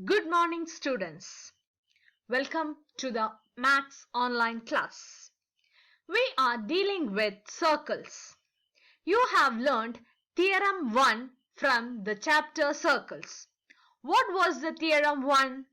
Good morning, students. Welcome to the Maths online class. We are dealing with circles. You have learned Theorem 1 from the chapter Circles. What was the Theorem 1?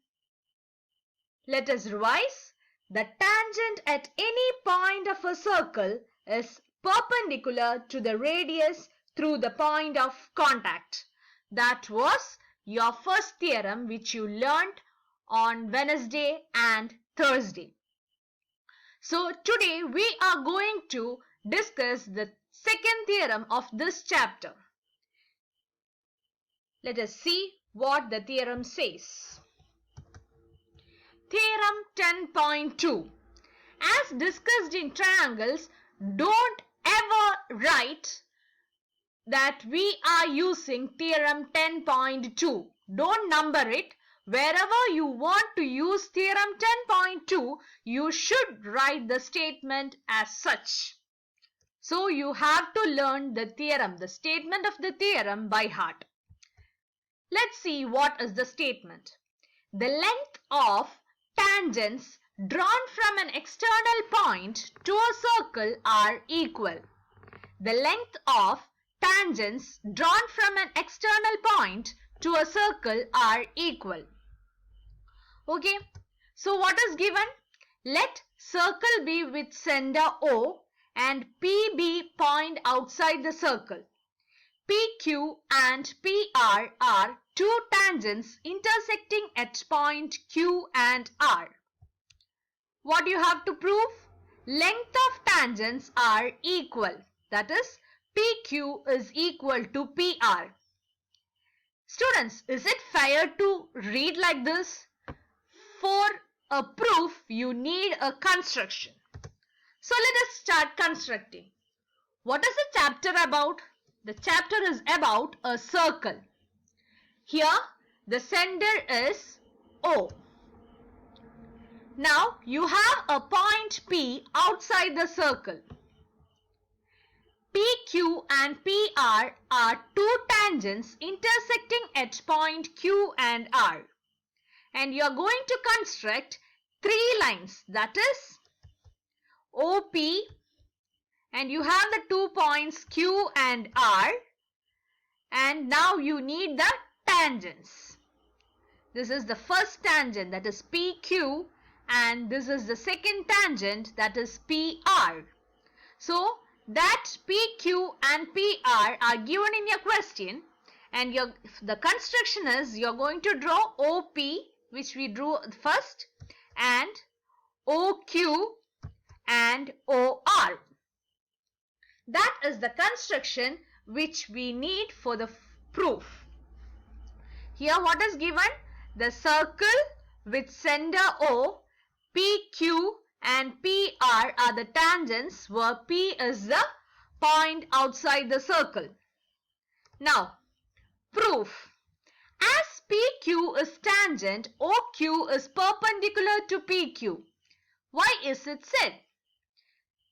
Let us revise. The tangent at any point of a circle is perpendicular to the radius through the point of contact. That was your first theorem which you learnt on Wednesday and Thursday. So today we are going to discuss the second theorem of this chapter. Let us see what the theorem says. Theorem 10.2. As discussed in triangles, don't ever write that we are using theorem 10.2. Don't number it. Wherever you want to use theorem 10.2, you should write the statement as such. So you have to learn the theorem, the statement of the theorem by heart. Let's see what is the statement. The length of tangents drawn from an external point to a circle are equal. The length of tangents drawn from an external point to a circle are equal. Okay, so what is given? Let circle be with center O and P be point outside the circle. PQ and PR are two tangents intersecting at point Q and R. What you have to prove? Length of tangents are equal. That is, PQ is equal to PR. Students, is it fair to read like this? For a proof, you need a construction. So let us start constructing. What is the chapter about? The chapter is about a circle. Here, the center is O. Now, you have a point P outside the circle. PQ and PR are two tangents intersecting at point Q and R. And you are going to construct three lines, that is OP, and you have the 2 points Q and R, and now you need the tangents. This is the first tangent, that is PQ, and this is the second tangent, that is PR. So that PQ and PR are given in your question, and the construction is you're going to draw OP, which we drew first, and OQ and OR. That is the construction which we need for the proof. Here what is given? The circle with center O, PQ and PR are the tangents where P is the point outside the circle. Now, proof. As PQ is tangent, OQ is perpendicular to PQ. Why is it said?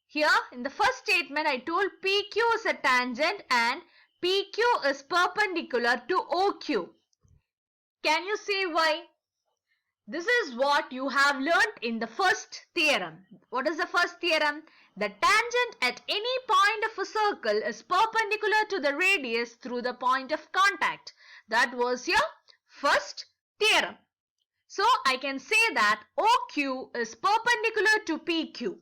Here in the first statement I told PQ is a tangent and PQ is perpendicular to OQ. Can you say why? This is what you have learnt in the first theorem. What is the first theorem? The tangent at any point of a circle is perpendicular to the radius through the point of contact. That was your first theorem. So I can say that OQ is perpendicular to PQ.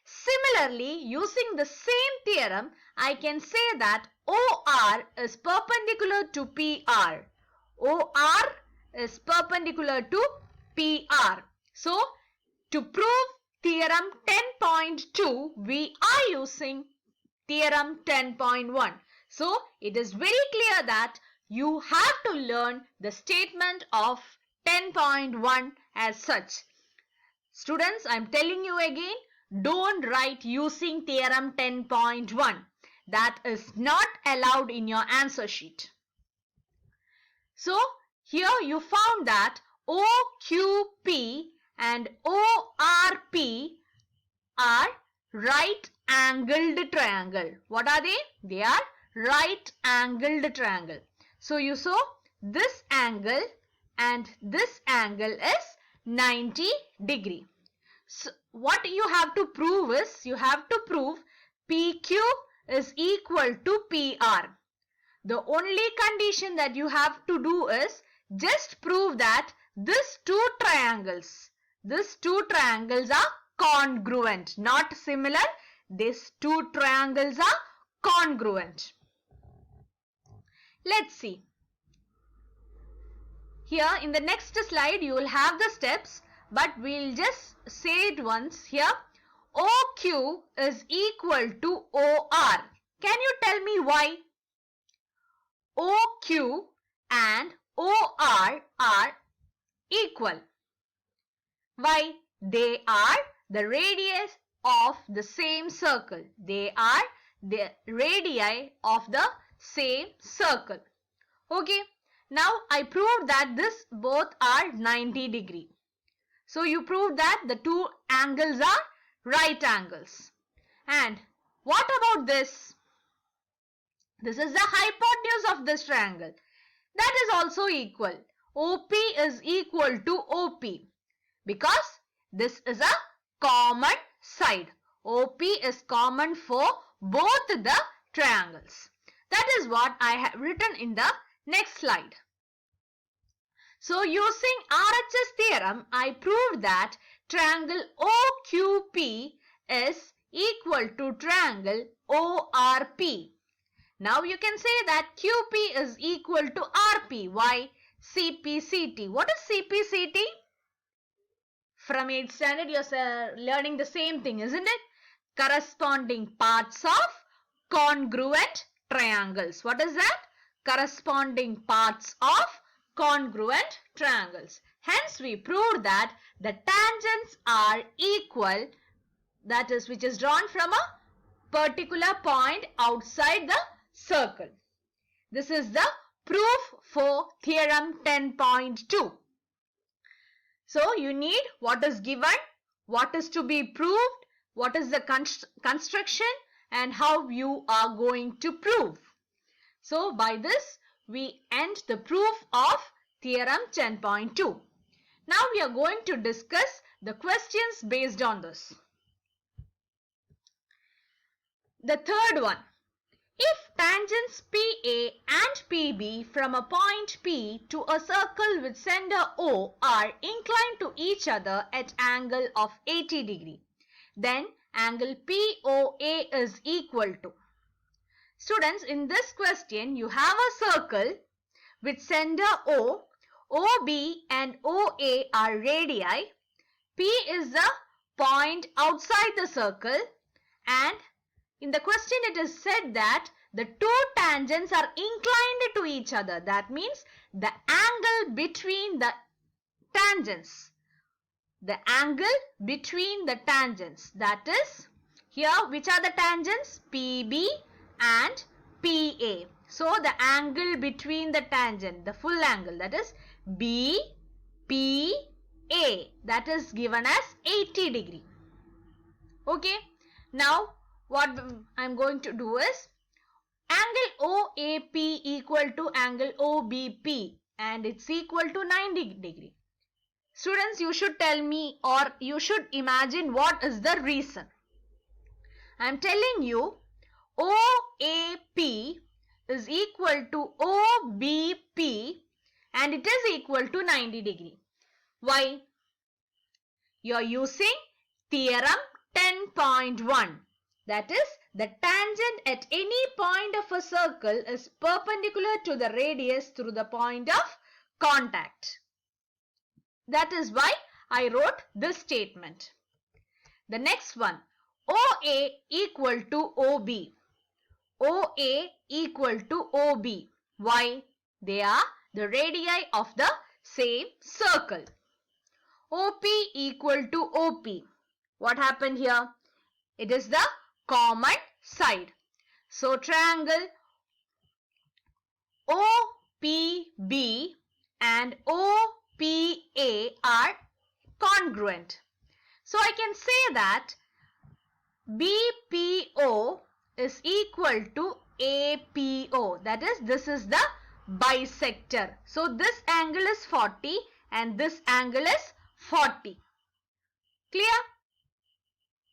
Similarly, using the same theorem, I can say that OR is perpendicular to PR. OR is perpendicular to PR. So, to prove theorem 10.2, we are using theorem 10.1. So, it is very clear that you have to learn the statement of 10.1 as such. Students, I am telling you again, don't write using theorem 10.1. That is not allowed in your answer sheet. So, here you found that OQP and ORP are right angled triangle. What are they? They are right angled triangle. So, you saw this angle and this angle is 90 degree. So what you have to prove is, you have to prove PQ is equal to PR. The only condition that you have to do is just prove that these two triangles are congruent, not similar. These two triangles are congruent. Let's see. Here in the next slide you will have the steps, but we'll just say it once here. OQ is equal to OR. Can you tell me why? OQ and OR are equal. Why? They are the radius of the same circle. They are the radii of the same circle. Okay. Now I proved that this both are 90 degree. So you proved that the two angles are right angles. And what about this? This is the hypotenuse of this triangle. That is also equal. OP is equal to OP because this is a common side. OP is common for both the triangles. That is what I have written in the next slide. So using RHS theorem, I proved that triangle OQP is equal to triangle ORP. Now you can say that QP is equal to RP. Why? CPCT. What is CPCT? From 8th standard you are learning the same thing, isn't it? Corresponding parts of congruent triangles. What is that? Corresponding parts of congruent triangles. Hence we proved that the tangents are equal, that is, which is drawn from a particular point outside the circle. This is the proof for theorem 10.2. So you need what is given, what is to be proved, what is the construction, and how you are going to prove. So by this we end the proof of theorem 10.2. Now we are going to discuss the questions based on this. The third one. If tangents PA and PB from a point P to a circle with center O are inclined to each other at angle of 80 degree, then angle POA is equal to. Students, in this question you have a circle with center O, OB and OA are radii, P is the point outside the circle, and in the question it is said that the two tangents are inclined to each other. That means the angle between the tangents. The angle between the tangents. That is, here which are the tangents? PB and PA. So the angle between the tangent, the full angle, that is BPA, that is given as 80 degree. Okay. Now what I am going to do is, angle OAP equal to angle OBP and it's equal to 90 degree. Students, you should tell me, or you should imagine what is the reason. I am telling you OAP is equal to OBP and it is equal to 90 degree. Why? You are using theorem 10.1. That is, the tangent at any point of a circle is perpendicular to the radius through the point of contact. That is why I wrote this statement. The next one, OA equal to OB. OA equal to OB. Why? They are the radii of the same circle. OP equal to OP. What happened here? It is the common side. So triangle OPB and OPA are congruent. So I can say that BPO is equal to APO. That is, this is the bisector. So this angle is 40 and this angle is 40. Clear?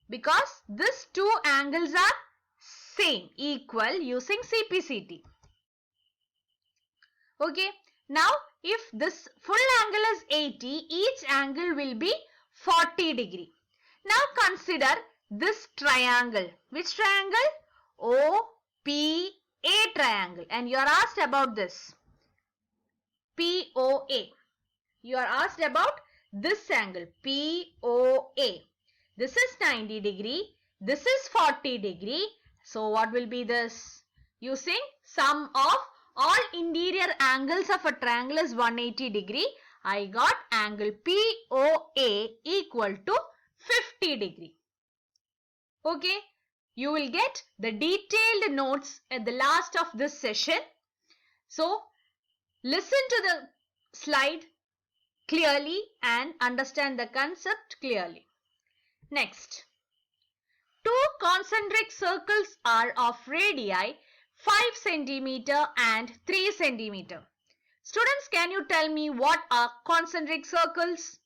Because these two angles are same, equal using CPCT. Okay. Now if this full angle is 80, each angle will be 40 degree. Now consider this triangle. Which triangle? OPA triangle. And you are asked about this. POA. You are asked about this angle. POA. This is 90 degree. This is 40 degree. So what will be this? Using sum of all interior angles of a triangle is 180 degree. I got angle POA equal to 50 degree. Okay. You will get the detailed notes at the last of this session. So listen to the slide clearly and understand the concept clearly. Next. Two concentric circles are of radii 5 cm and 3 cm. Students, can you tell me what are concentric circles?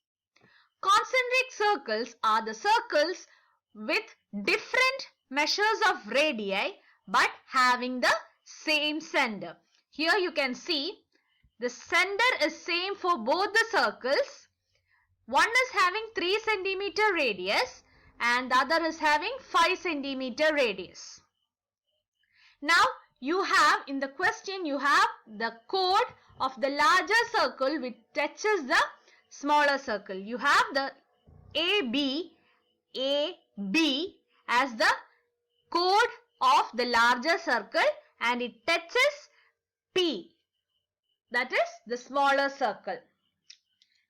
Concentric circles are the circles with different measures of radii but having the same center. Here you can see the center is same for both the circles. One is having 3 cm radius and the other is having 5 cm radius. Now you have in the question you have the chord of the larger circle which touches the smaller circle. You have the AB as the chord of the larger circle and it touches P, that is the smaller circle.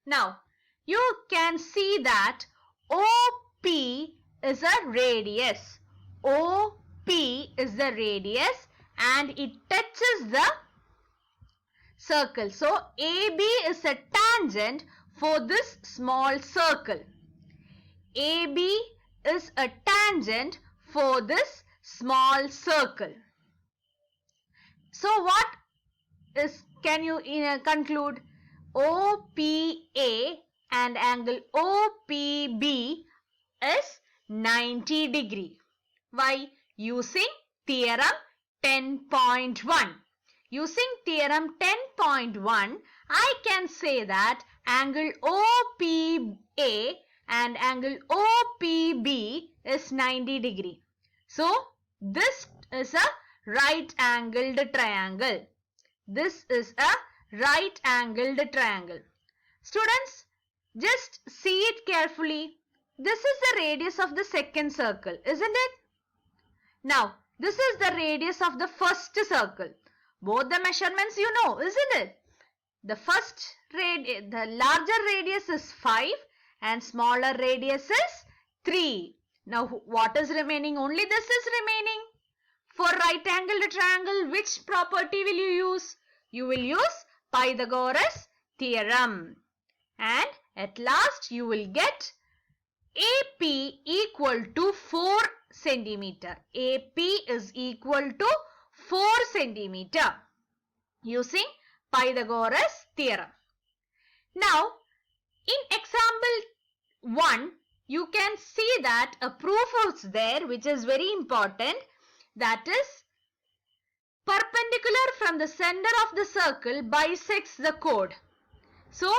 Now you can see that OP is a radius. OP is the radius and it touches the circle. So AB is a tangent for this small circle. AB is a tangent for this small circle. So what is, can you conclude? OPA and angle OPB is 90 degree. Why? Using theorem 10.1. Using theorem 10.1, I can say that angle OPA and angle OPB is 90 degree. So this is a right angled triangle. This is a right angled triangle. Students, just see it carefully. This is the radius of the second circle, isn't it? Now, this is the radius of the first circle. Both the measurements you know, isn't it? The larger radius is 5 and smaller radius is 3. Now, what is remaining? Only this is remaining. For right angled triangle, which property will you use? You will use Pythagoras theorem. And at last, you will get AP equal to 4 centimeter. AP is equal to 4 centimeter using Pythagoras theorem. Now, in example 1, you can see that a proof is there which is very important. That is, perpendicular from the center of the circle bisects the chord. So,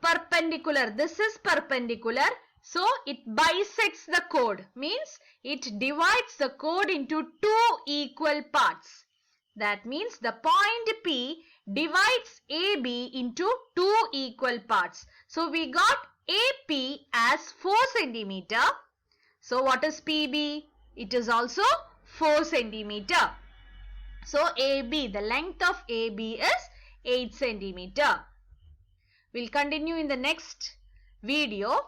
perpendicular, this is perpendicular. So, it bisects the chord, means it divides the chord into two equal parts. That means the point P divides AB into two equal parts. So, we got AP as 4 centimeter. So, what is PB? It is also 4 centimeter. So, AB, the length of AB is 8 centimeter. We'll continue in the next video.